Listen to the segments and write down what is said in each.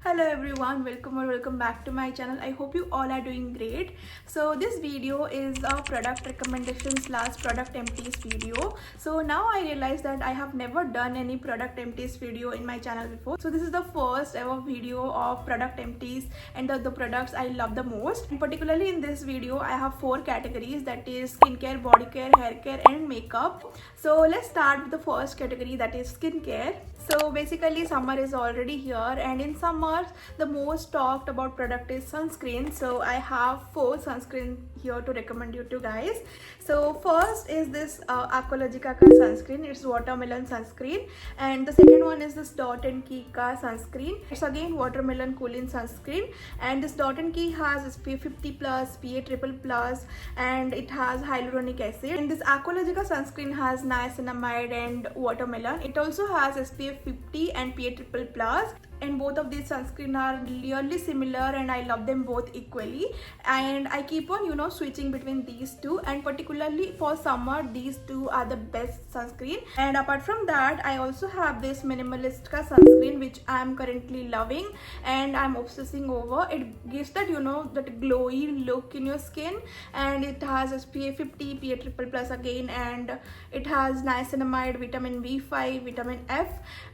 Hello everyone, welcome or welcome back to my channel. I hope you all are doing great. So this video is a product recommendation slash product empties video. So now I realize that I have never done any product empties video in my channel before. So this is the first ever video of product empties and the products I love the most. And particularly in this video I have 4 categories, that is skincare, body care, hair care and makeup. So let's start with the first category, that is skincare. So basically summer is already here, and in summer the most talked about product is sunscreen. So I have 4 sunscreen here to recommend you to guys. So first is this Aqualogica ka sunscreen. It's watermelon sunscreen, and the second one is this Dot and Key ka sunscreen. It's again watermelon cooling sunscreen, and this Dot and Key has SPF 50 plus, PA triple plus, and it has hyaluronic acid. And this Aqualogica sunscreen has niacinamide and watermelon. It also has SPF 50 and PA triple plus, and both of these sunscreen are really similar and I love them both equally, and I keep on switching between these two, and particularly for summer these two are the best sunscreen. And apart from that I also have this Minimalist ka sunscreen which I am currently loving and I'm obsessing over. It gives that that glowy look in your skin, and it has SPF 50, PA triple plus again, and it has niacinamide, vitamin B5, vitamin F,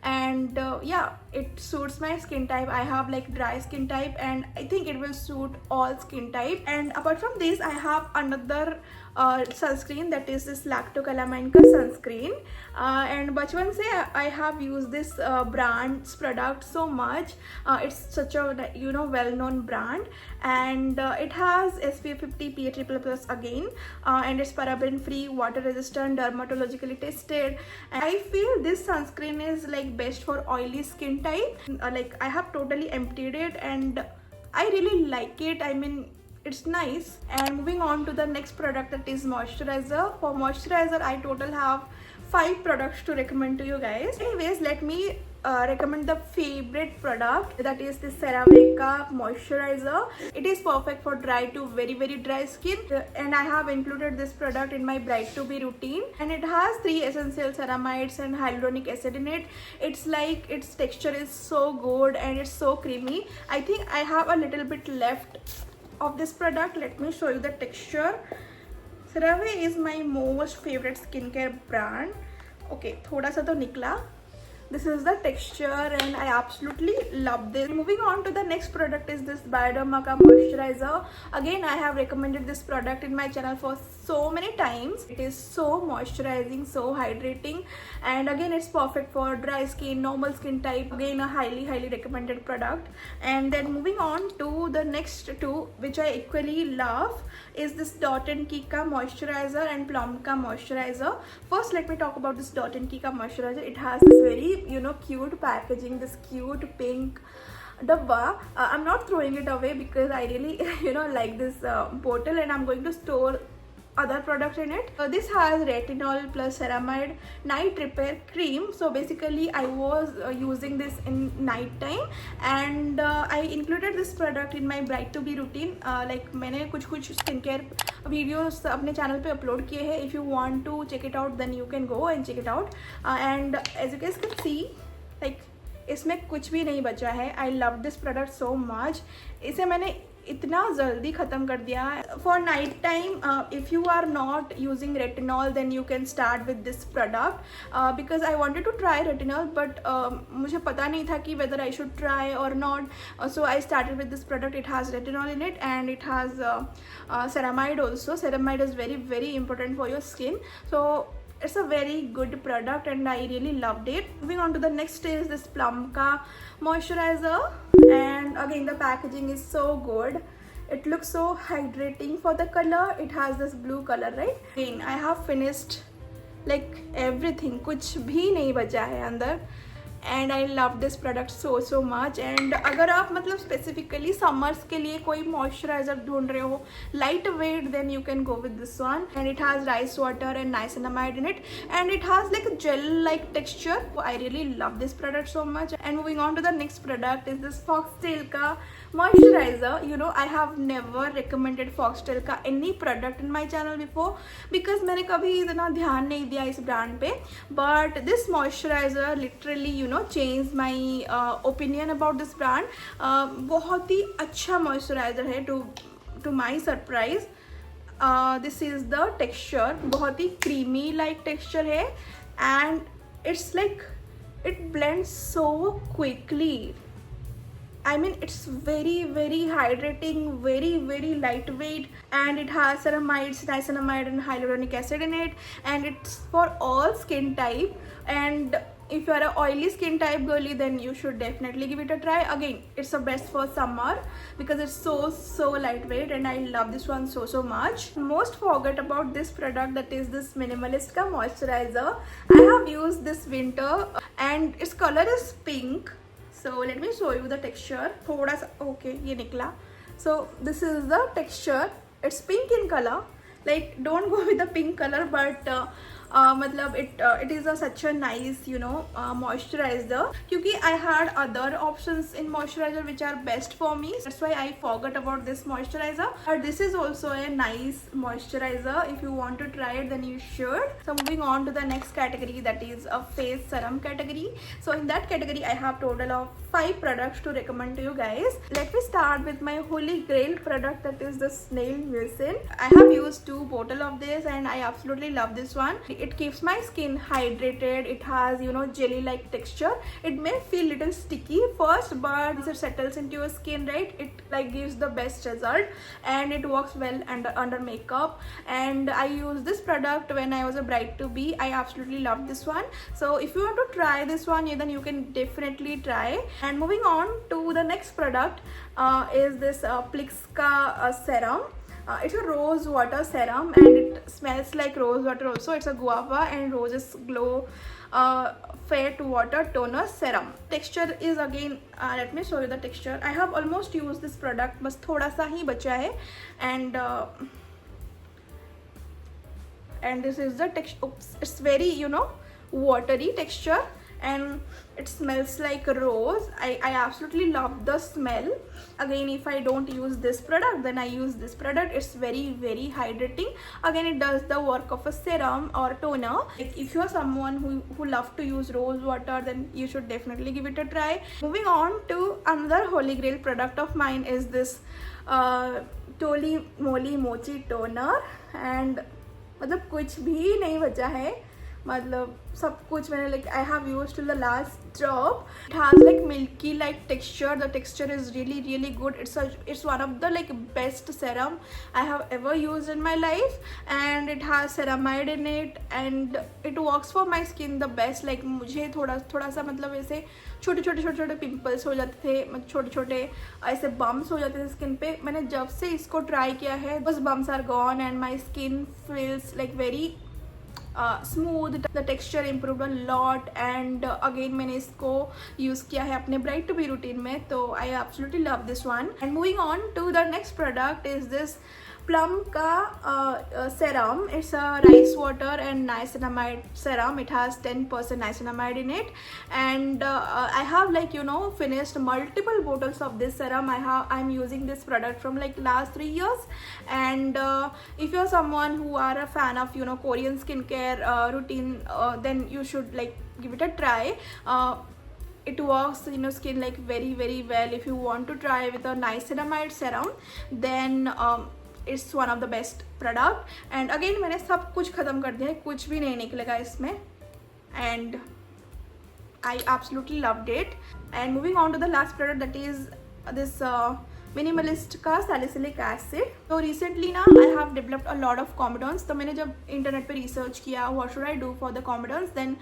and yeah, it suits my skin type. I have like dry skin type and I think it will suit all skin type. And apart from this I have another sunscreen, that is this Lactocalamine ka sunscreen, and bachpan se I have used this brand's product so much. It's such a well-known brand, and it has SPF 50, PA triple plus again, and it's paraben free, water resistant, dermatologically tested. And I feel this sunscreen is like best for oily skin type. Like I have totally emptied it and I really like it. I mean, it's nice. And moving on to the next product, that is moisturizer. For moisturizer I total have 5 products to recommend to you guys. Anyways, let me recommend the favorite product, that is this CeraVe ka moisturizer. It is perfect for dry to very dry skin, and I have included this product in my Bright to Be routine, and it has 3 essential ceramides and hyaluronic acid in it. It's like its texture is so good and it's so creamy. I think I have a little bit left of this product. Let me show you the texture. CeraVe is my most favorite skincare brand. Okay, thoda sa to nikla. This is the texture and I absolutely love this. Moving on to the next product is this Bioderma ka moisturizer. Again, I have recommended this product in my channel for so many times. It is so moisturizing, so hydrating, and again it's perfect for dry skin, normal skin type. Again, a highly recommended product. And then moving on to the next two, which I equally love, is this Dot and Key ka moisturizer and Plum ka moisturizer. First let me talk about this Dot and Key ka moisturizer. It has this very cute packaging, this cute pink dabba. I'm not throwing it away because I really like this bottle, and I'm going to store other products in it. This has retinol plus ceramide night repair cream. So basically I was using this in night time, and I included this product in my Bright to Be routine. Like मैंने कुछ skincare videos अपने channel पे upload किए हैं. If you want to check it out, then you can go and check it out. And as you guys can see, like इसमें कुछ भी नहीं बचा है. I love this product so much. इसे मैंने इतना जल्दी ख़त्म कर दिया. For night time if you are not using retinol, then you can start with this product, because I wanted to try retinol, but मुझे पता नहीं था कि वेदर आई शुड ट्राई और not. So I started with this product. It has retinol in it and it has ceramide also. Ceramide is very important for your skin. So it's a very good product and I really loved it. Moving on to the next is this Plum ka moisturizer, and again the packaging is so good. It looks so hydrating for the color. It has this blue color, right? Again I have finished like everything, कुछ भी नहीं बचा है अंदर, and I love this product so much. And अगर आप मतलब specifically summers के लिए कोई मॉइस्चराइजर ढूंढ रहे हो light weight, then you can go with this one. And it has rice water and niacinamide in it, and it has like a gel like texture. I really love this product so much. And moving on to the next product is this Foxtail ka moisturizer. I have never recommended Foxtail का any product in my channel before because मैंने कभी इतना ध्यान नहीं दिया इस brand पे. But this moisturizer literally change my opinion about this brand. बहुत ही अच्छा मॉइस्चराइज़र है to my surprise. This is the texture. बहुत ही क्रीमी लाइक टेक्स्चर है and it's like it blends so quickly. I mean, it's very hydrating, very lightweight, and it has ceramides, niacinamide and hyaluronic acid in it, and it's for all skin type. And if you are a oily skin type girly, then you should definitely give it a try. Again, it's the best for summer because it's so lightweight, and I love this one so much. Most forget about this product, that is this Minimalist ka moisturizer. I have used this winter and its color is pink. So let me show you the texture. थोड़ा सा okay ये निकला. So this is the texture. It's pink in color. Like don't go with the pink color, but मतलब it is such a nice moisturizer. क्योंकि I had other options in moisturizer which are best for me. That's why I forgot about this moisturizer. But this is also a nice moisturizer. If you want to try it, then you should. So moving on to the next category, that is a face serum category. So in that category, I have total of 5 products to recommend to you guys. Let me start with my holy grail product, that is the Snail Mucin. I have used 2 bottles of this and I absolutely love this one. It keeps my skin hydrated. It has jelly like texture. It may feel little sticky first, but once it settles into your skin, right, it like gives the best result, and it works well under makeup. And I used this product when I was a bride to be. I absolutely love this one. So if you want to try this one, then you can definitely try. And moving on to the next product is this Plixka serum. It's a rose water serum and it smells like rose water also. It's a guava and roses glow fat water toner serum. Texture is again, let me show you the texture. I have almost used this product, बस थोड़ा सा ही बचा है. And this is the texture. Oops, it's very watery texture and it smells like rose. I absolutely love the smell. Again, if I don't use this product, then I use this product. It's very hydrating. Again, it does the work of a serum or toner. If you are someone who love to use rose water, then you should definitely give it a try. Moving on to another holy grail product of mine is this Toli Moly Mochi toner. And मतलब कुछ भी नहीं बचा है, मतलब सब कुछ मैंने like I have used till the last drop. It has like milky like texture. The texture is really good. It's one of the like best serum I have ever used in my life, and it has ceramide in it and it works for my skin the best. Like मुझे थोड़ा सा मतलब ऐसे छोटे pimples हो जाते थे, छोटे ऐसे बम्स हो जाते थे स्किन पे. मैंने जब से इसको ट्राई किया है, बस bumps are gone and my skin feels like very smooth. The texture improve a lot. And again मैंने इसको यूज़ किया है अपने ब्राइड टू बी रूटीन में, तो I absolutely love this one. And moving on to the next product is this Plum ka serum. It's a rice water and niacinamide serum. It has 10% niacinamide in it, and I have like finished multiple bottles of this serum. I'm using this product from like last 3 years, and if you're someone who are a fan of Korean skincare routine, then you should like give it a try. It works in your skin like very well. If you want to try with a niacinamide serum, then it's one of the best product. And again मैंने सब कुछ ख़त्म कर दिया है, कुछ भी नहीं निकलेगा इसमें, and I absolutely loved it. And moving on to the last product, that is this Minimalist का salicylic acid. तो recently ना I have developed a lot of comedones. तो मैंने जब इंटरनेट पे रिसर्च किया what should I do for the comedones, then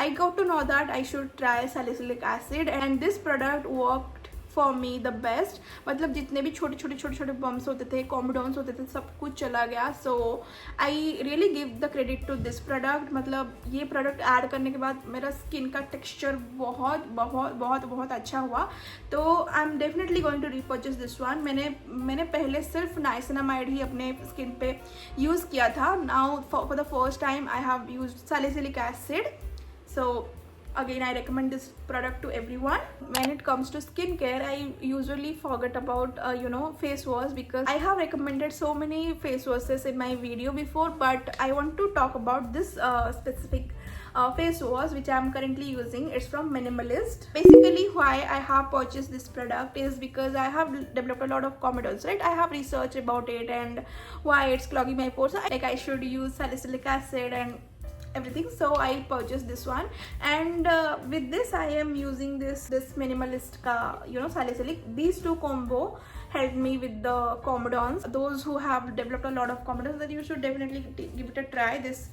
I got to know that I should try salicylic acid, and this product worked for me the best. मतलब जितने भी छोटे bumps होते थे, कॉमेडोन्स होते थे, सब कुछ चला गया. So I really give the credit to this product. मतलब ये प्रोडक्ट ऐड करने के बाद मेरा स्किन का टेक्सचर बहुत अच्छा हुआ. तो I am definitely going to repurchase this one. मैंने पहले सिर्फ नाइसिनामाइड ही अपने स्किन पे यूज़ किया था. Now for the first time I have used salicylic acid. So again I recommend this product to everyone. When it comes to skincare, I usually forget about face wash, because I have recommended so many face washes in my video before, but I want to talk about this specific face wash which I am currently using. It's from Minimalist. Basically why I have purchased this product is because I have developed a lot of comedons, right? I have researched about it and why it's clogging my pores. Like I should use salicylic acid and everything, so I purchased this one. And with this I am using this Minimalist ka, you know, salicylic. These two combo helped me with the comedons. Those who have developed a lot of comedons, that you should definitely give it a try, this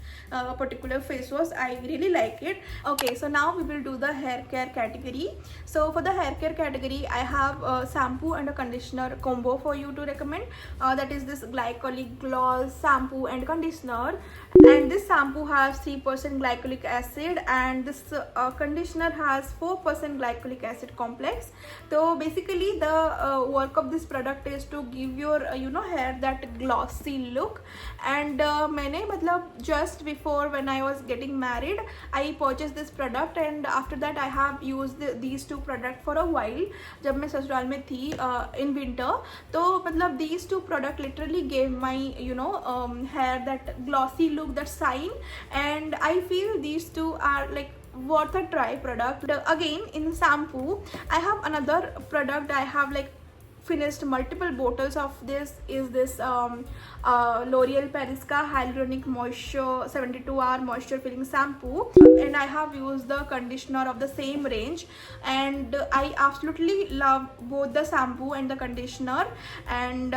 particular face wash. I really like it. Okay, so now we will do the hair care category. So for the hair care category, I have a shampoo and a conditioner combo for you to recommend. That is this glycolic gloss shampoo and conditioner, and this shampoo has 3% glycolic acid and this conditioner has 4% glycolic acid complex. So basically the work of this product is to give your you know, hair that glossy look. And मैंने मतलब just before when I was getting married, I purchased this product, and after that I have used these two products for a while. जब मैं ससुराल में थी in winter, तो मतलब these two products literally gave my you know hair that glossy look, that shine, and I feel these two are like worth a try product. Again, in shampoo I have another product. I have like finished multiple bottles of this. Is this L'Oreal Paris ka Hyaluronic Moisture 72 hour moisture filling shampoo, and I have used the conditioner of the same range, and I absolutely love both the shampoo and the conditioner. And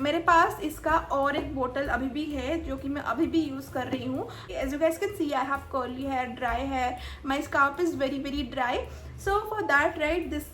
मेरे पास इसका और एक बोतल अभी भी है जो कि मैं अभी भी यूज़ कर रही हूँ. As you guys can see, I have curly hair, dry hair. My scalp is very dry. So for that, right, this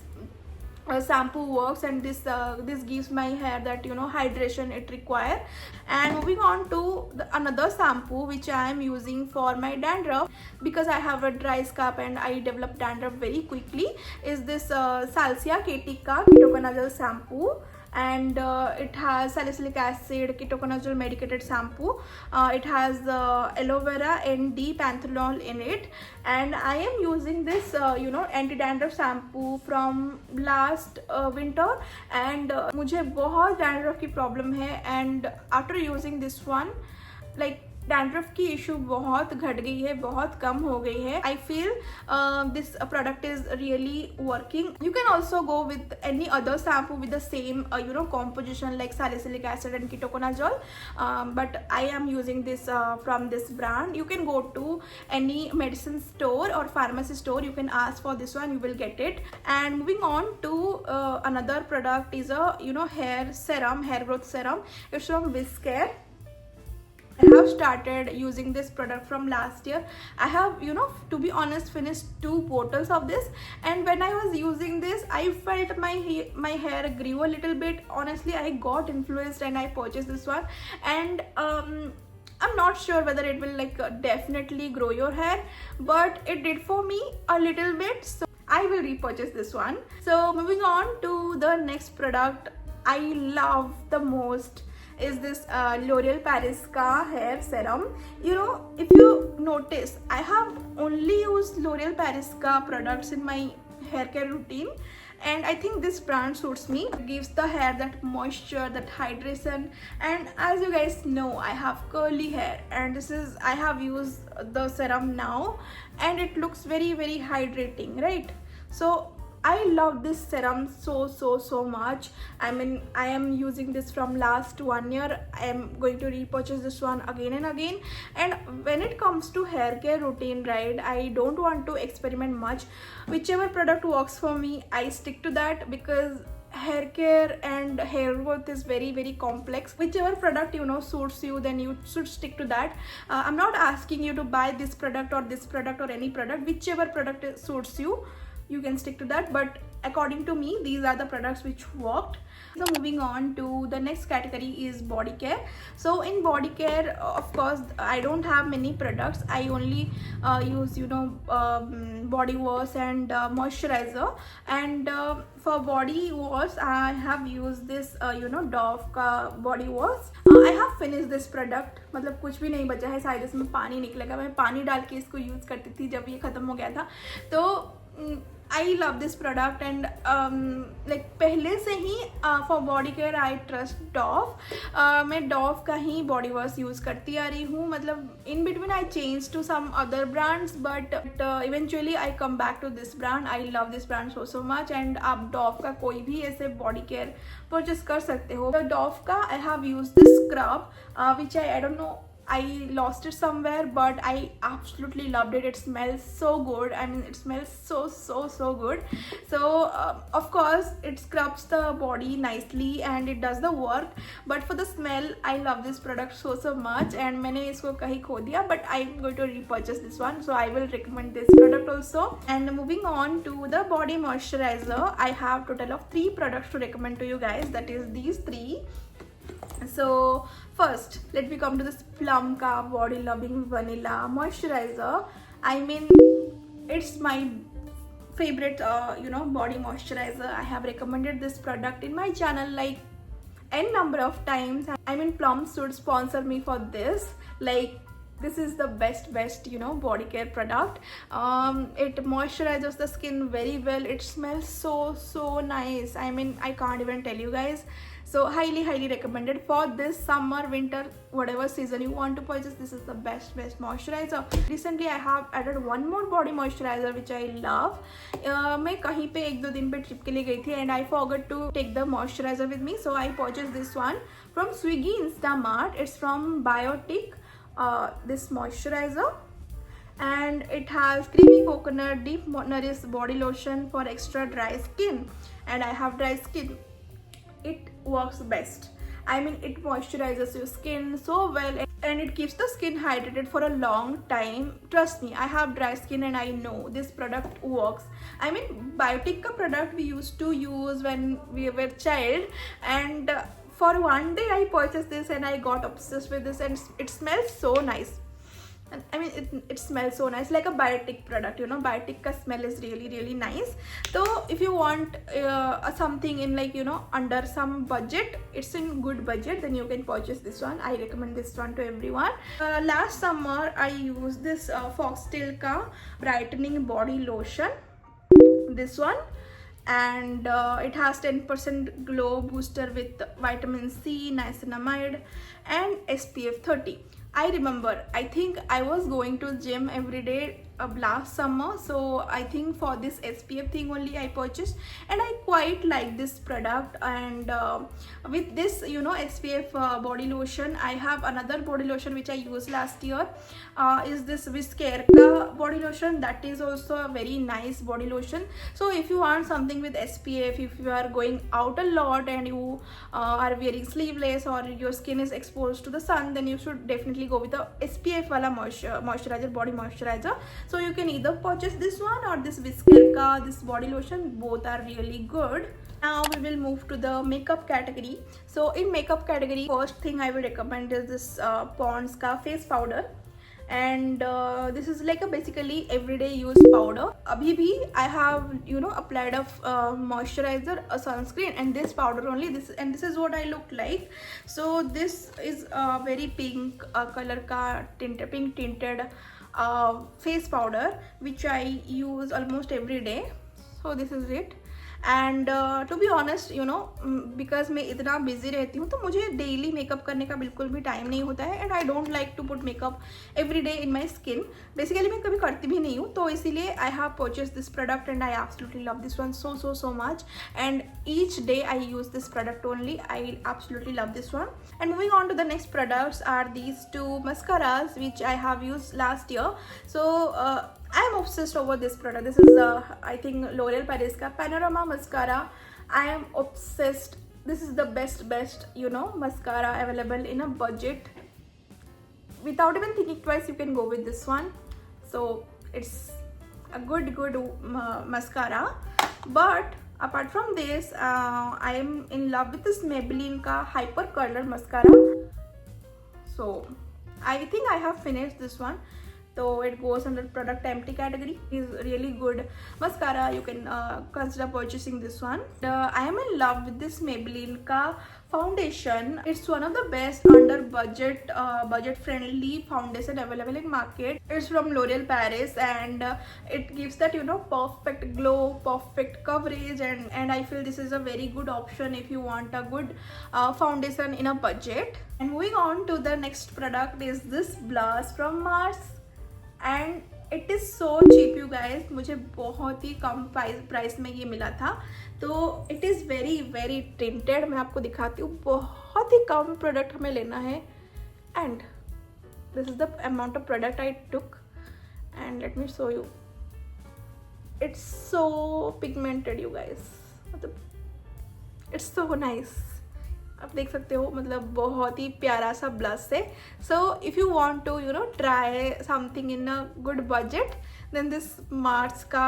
shampoo works, and this gives my hair that you know hydration it require. And moving on to another shampoo which I am using for my dandruff, because I have a dry scalp and I develop dandruff very quickly, is this Salsia Ketica Ketoconazole shampoo. And it has salicylic acid, ketoconazole medicated shampoo. It has aloe vera and D-panthenol in it, and I am using this you know anti-dandruff shampoo from last winter. And मुझे बहुत dandruff की problem है, and after using this one, like dandruff की issue बहुत घट गई है, बहुत कम हो गई है. I feel this product is really working. You can also go with any other shampoo with the same you know composition like salicylic acid and ketoconazole, but I am using this from this brand. You can go to any medicine store or pharmacy store, you can ask for this one, you will get it. And moving on to another product is a you know hair serum, hair growth serum. It's from Whisker. I have started using this product from last year. I have, you know, to be honest, finished 2 bottles of this, and when I was using this, I felt my hair grew a little bit. Honestly, I got influenced and I purchased this one, and I'm not sure whether it will like definitely grow your hair, but it did for me a little bit, so I will repurchase this one. So moving on to the next product I love the most is this L'Oreal Paris ka hair serum. You know, if you notice, I have only used L'Oreal Paris ka products in my hair care routine, and I think this brand suits me. It gives the hair that moisture, that hydration. And as you guys know, I have curly hair, and I have used the serum now, and it looks very hydrating, right? So I love this serum so much. I mean, I am using this from last 1 year. I am going to repurchase this one again and again. And when it comes to hair care routine, right, I don't want to experiment much. Whichever product works for me, I stick to that, because hair care and hair growth is very complex. Whichever product you know suits you, then you should stick to that. I'm not asking you to buy this product or this product or any product. Whichever product suits you, you can stick to that, but according to me, these are the products which worked. So moving on to the next category is body care. So in body care, of course, I don't have many products. I only use you know body wash and moisturizer. And for body wash, I have used this you know Dove का body wash. I have finished this product. मतलब कुछ भी नहीं बचा है, शायद इसमें पानी निकलेगा. मैं पानी डाल के इसको यूज़ करती थी जब ये ख़त्म हो गया था. तो I love this product and like पहले से ही for body care I trust Dove. मैं Dove का ही body wash use करती आ रही हूँ. मतलब in between I changed to some other brands but eventually I come back to this brand. I love this brand so much and आप Dove का कोई भी ऐसे body care purchase कर सकते हो. Dove का I have used this scrub which I don't know, I lost it somewhere but I absolutely loved it. It smells so good. I mean, it smells so good. So of course it scrubs the body nicely and it does the work, but for the smell I love this product so much and मैंने इसको कहीं खो दिया, but I'm going to repurchase this one, so I will recommend this product also. And moving on to the body moisturizer, I have total of 3 products to recommend to you guys, that is these 3. So first let me come to this Plum ka body loving vanilla moisturizer. I mean, it's my favorite body moisturizer. I have recommended this product in my channel like n number of times. I mean, Plum should sponsor me for this. Like, this is the best body care product. It moisturizes the skin very well. It smells so nice. I mean, I can't even tell you guys. So highly recommended for this summer, winter, whatever season you want to purchase. This is the best moisturizer. Recently I have added one more body moisturizer which I love. मैं कहीं पे 1-2 दिन पे trip के लिए गई थी and I forgot to take the moisturizer with me, so I purchased this one from Swiggy Instamart. It's from Biotic, this moisturizer, and it has creamy coconut deep nourished body lotion for extra dry skin, and I have dry skin. It works best. I mean, it moisturizes your skin so well and it keeps the skin hydrated for a long time. Trust me, I have dry skin and I know this product works. I mean, Biotic ka product we used to use when we were child, and for one day I purchased this and I got obsessed with this, and it smells so nice. I mean, it smells so nice, like a Biotic product, Biotic ka smell is really nice. So if you want something in like under some budget, it's in good budget, then you can purchase this one. I recommend this one to everyone. Last summer I used this Foxtail ka brightening body lotion, this one, and it has 10% glow booster with vitamin C, niacinamide and SPF 30. I remember, I think I was going to gym every day last summer, so I think for this SPF thing only I purchased, and I quite like this product. And with this SPF body lotion, I have another body lotion which I used last year, is this Whisker ka body lotion. That is also a very nice body lotion. So if you want something with SPF, if you are going out a lot and you are wearing sleeveless or your skin is exposed to the sun, then you should definitely go with the SPF wala moisturizer, body moisturizer. So you can either purchase this one or this Whisker ka this body lotion. Both are really good. Now we will move to the makeup category. So in makeup category, first thing I will recommend is this Pond's ka face powder, and this is like a basically everyday use powder. Abhi bhi I have applied a moisturizer, a sunscreen, and this powder only. This is what I look like. So this is a very pink color ka pink tinted face powder which I use almost every day. So this is it. And to be honest, because मैं इतना busy रहती हूँ तो मुझे daily makeup करने का बिल्कुल भी टाइम नहीं होता है, and I don't like to put makeup every day in my skin. Basically मैं कभी करती भी नहीं हूँ, तो इसीलिए I have purchase this product and I absolutely love this one so much, and each day I use this product only. I absolutely love this one. And moving on to the next products are these 2 mascaras which I have used last year. So I am obsessed over this product. This is I think L'Oreal Paris ka Panorama mascara. I am obsessed. This is the best mascara available in a budget. Without even thinking twice, you can go with this one. So it's a good mascara. But apart from this, I am in love with this Maybelline ka Hyper Curler mascara. So I think I have finished this one. So it goes under product empty category. Is really good mascara. You can consider purchasing this one. I am in love with this Maybelline ka foundation. It's one of the best under budget friendly foundation available in market. It's from L'Oreal Paris, and it gives that, you know, perfect glow, perfect coverage, and I feel this is a very good option if you want a good foundation in a budget. And moving on to the next product is this blush from Mars, and it is so cheap you guys. मुझे बहुत ही कम price में ये मिला था. तो it is very very tinted. मैं आपको दिखाती हूँ. बहुत ही कम प्रोडक्ट हमें लेना है, and this is the amount of product I took, and let me show you. It's so pigmented you guys. मतलब इट्स सो नाइस. आप देख सकते हो, मतलब बहुत ही प्यारा सा ब्लश है. So if you want to, you know, try something in a good budget, then this Mars का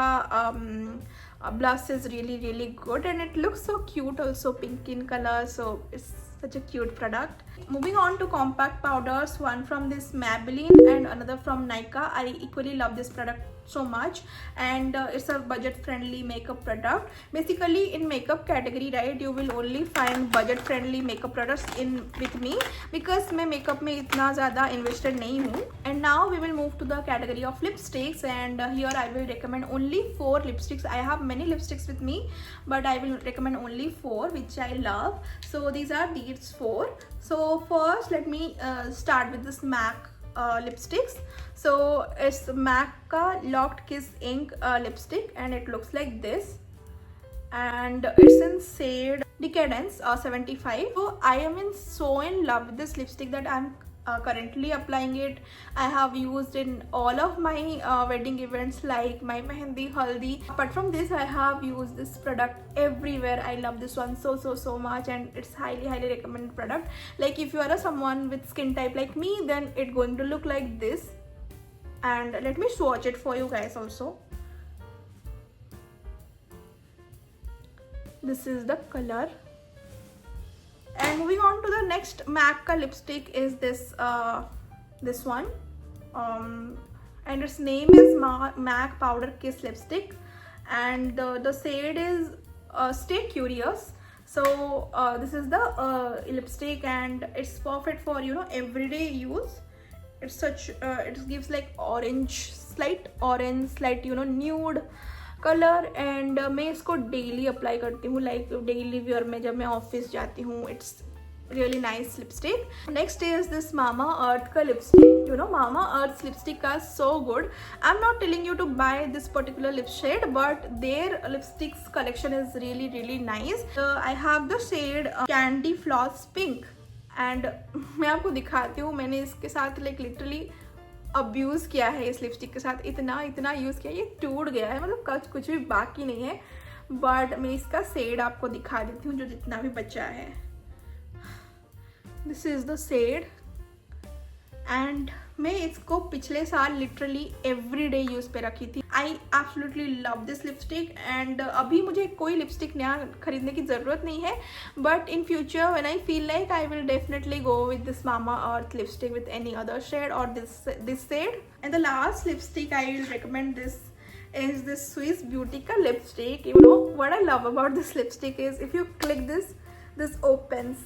blush is really good, and it looks so cute also, pink in color. So it's such a cute product. Moving on to compact powders, one from this Maybelline and another from Nykaa. I equally love this product so much, and it's a budget friendly makeup product. Basically in makeup category, right, you will only find budget friendly makeup products in with me, because मैं makeup में इतना ज़्यादा invested नहीं हूँ. And now we will move to the category of lipsticks, and here I will recommend only 4 lipsticks. I have many lipsticks with me, but I will recommend only 4 which I love. So these are these 4. So first let me start with this MAC lipsticks. So it's MAC ka Locked Kiss Ink lipstick, and it looks like this, and it's in shade Decadence 75. So I am so in love with this lipstick that I'm currently applying it. I have used in all of my wedding events, like my mehendi, haldi. Apart from this, I have used this product everywhere. I love this one so much, and it's highly recommended product. Like if you are someone with skin type like me, then it's going to look like this. And let me swatch it for you guys also. This is the color. And moving on to the next MAC ka lipstick is this one, and its name is MAC Powder Kiss lipstick, and the shade is Stay Curious. So this is the lipstick, and it's perfect for, you know, everyday use. It's such it gives like slight orange, you know, nude colour, and मैं इसको daily apply करती हूँ, like daily wear में जब मैं office जाती हूँ. It's really nice lipstick. Next is this Mamaearth का lipstick. You know, Mamaearth lipstick are so good. I am not telling you to buy this particular lip shade, but their lipsticks collection is really nice. I have the shade candy floss pink, and मैं आपको दिखाती हूँ. मैंने इसके साथ like literally abuse किया है. इस लिपस्टिक के साथ इतना यूज़ किया, ये टूट गया है, मतलब कुछ भी बाकी नहीं है. बट मैं इसका शेड आपको दिखा देती हूँ जो जितना भी बचा है. This is the shade, and मैं इसको पिछले साल लिटरली एवरीडे यूज़ पे रखी थी. आई absolutely love this lipstick, and अभी मुझे कोई लिपस्टिक नया खरीदने की ज़रूरत नहीं है, but in future when I feel like I will definitely go with this Mamaearth lipstick with any other shade और this shade. And the last lipstick I will recommend this is this Swiss Beauty का lipstick. You know what I love about this lipstick is if you click this opens.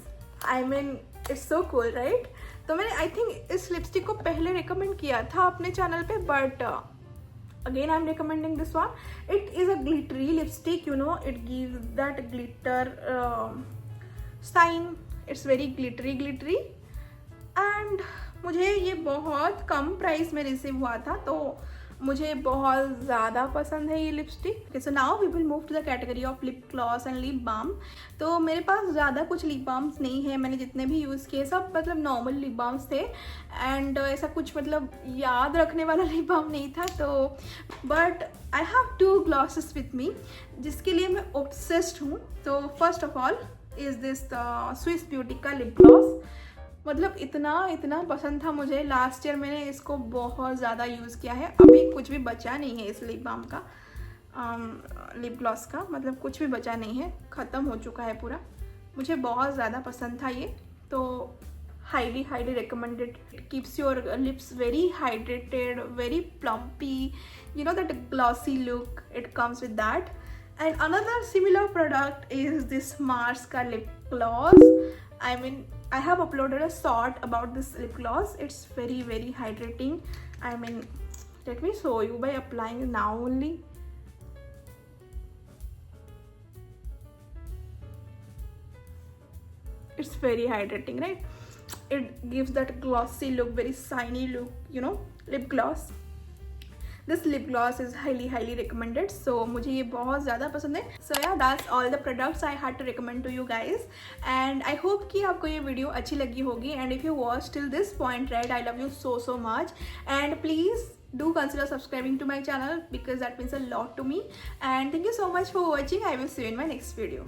I mean it's so cool, right? तो मैंने I think इस lipstick को पहले recommend किया था अपने channel पे, but again I am recommending this one. It is a glittery lipstick. You know, it gives that glitter shine. It's very glittery, and मुझे ये बहुत कम प्राइस में रिसीव हुआ था, तो मुझे बहुत ज़्यादा पसंद है ये lipstick. So now we will move to the category of lip gloss and lip balm. तो मेरे पास ज़्यादा कुछ लिप बाम्स नहीं है. मैंने जितने भी यूज़ किए सब मतलब नॉर्मल लिप बाम्स थे, एंड ऐसा कुछ मतलब याद रखने वाला लिप बाम नहीं था. तो but I have 2 glosses with me जिसके लिए मैं ऑब्सेस्ड हूँ. तो first of all is this Swiss beauty का लिप ग्लॉस. मतलब इतना पसंद था मुझे. लास्ट ईयर मैंने इसको बहुत ज़्यादा यूज़ किया है. अभी कुछ भी बचा नहीं है इस लिप बाम का, लिप ग्लॉस का, मतलब कुछ भी बचा नहीं है, ख़त्म हो चुका है पूरा. मुझे बहुत ज़्यादा पसंद था ये. तो highly recommended. It keeps your lips very hydrated, very plumpy, you know, that glossy look, it comes with that. And another similar product is this Mars ka lip gloss. I mean, I have uploaded a short about this lip gloss. It's very hydrating. I mean, let me show you by applying it now only. It's very hydrating, right? It gives that glossy look, very shiny look, you know, lip gloss. This lip gloss is highly recommended. So मुझे ये बहुत ज़्यादा पसंद है. So yeah, that's all the products I had to recommend to you guys. And I hope कि आपको ये video अच्छी लगी होगी. And if you watched till this point, right, I love you so much. And please do consider subscribing to my channel because that means a lot to me. And thank you so much for watching. I will see you in my next video.